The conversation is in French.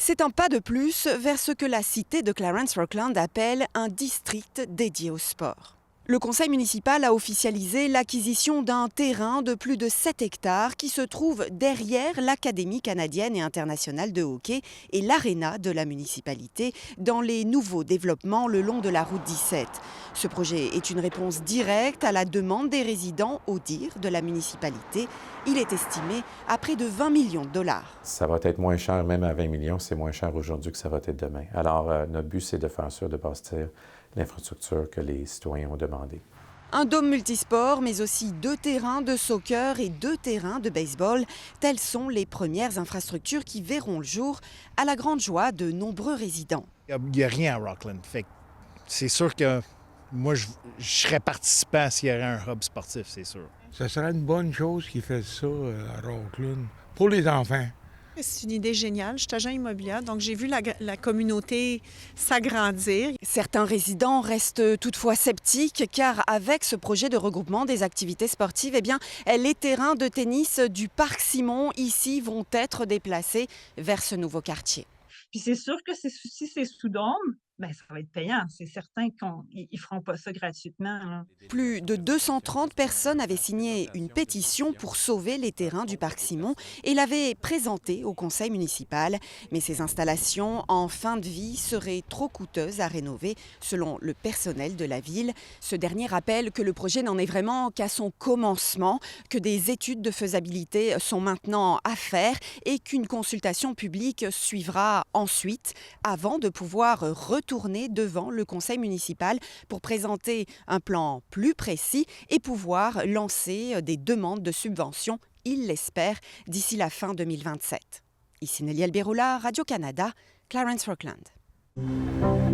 C'est un pas de plus vers ce que la cité de Clarence-Rockland appelle un district dédié au sport. Le conseil municipal a officialisé l'acquisition d'un terrain de plus de 7 hectares qui se trouve derrière l'Académie canadienne et internationale de hockey et l'aréna de la municipalité dans les nouveaux développements le long de la route 17. Ce projet est une réponse directe à la demande des résidents au dire de la municipalité. Il est estimé à près de 20 millions de dollars. Ça va être moins cher, même à 20 millions, c'est moins cher aujourd'hui que ça va être demain. Alors, notre but, c'est de faire sûr de bâtir l'infrastructure que les citoyens ont demandé. Un dôme multisport, mais aussi 2 terrains de soccer et 2 terrains de baseball. Telles sont les premières infrastructures qui verront le jour à la grande joie de nombreux résidents. Il n'y a rien à Rockland. C'est sûr que moi, je serais participant s'il y avait un hub sportif, c'est sûr. Ça serait une bonne chose qu'ils fassent ça à Rockland pour les enfants. C'est une idée géniale. Je suis agent immobilier, donc j'ai vu la communauté s'agrandir. Certains résidents restent toutefois sceptiques car avec ce projet de regroupement des activités sportives, les terrains de tennis du Parc Simon ici vont être déplacés vers ce nouveau quartier. Puis c'est sûr que si c'est sous dôme, bien, ça va être payant. C'est certain qu'ils ne feront pas ça gratuitement, là. Plus de 230 personnes avaient signé une pétition pour sauver les terrains du Parc Simon et l'avaient présentée au conseil municipal. Mais ces installations en fin de vie seraient trop coûteuses à rénover, selon le personnel de la ville. Ce dernier rappelle que le projet n'en est vraiment qu'à son commencement, que des études de faisabilité sont maintenant à faire et qu'une consultation publique suivra ensuite avant de pouvoir retourner devant le conseil municipal pour présenter un plan plus précis et pouvoir lancer des demandes de subventions, il l'espère, d'ici la fin 2027. Ici Nelly Alberola, Radio-Canada, Clarence-Rockland.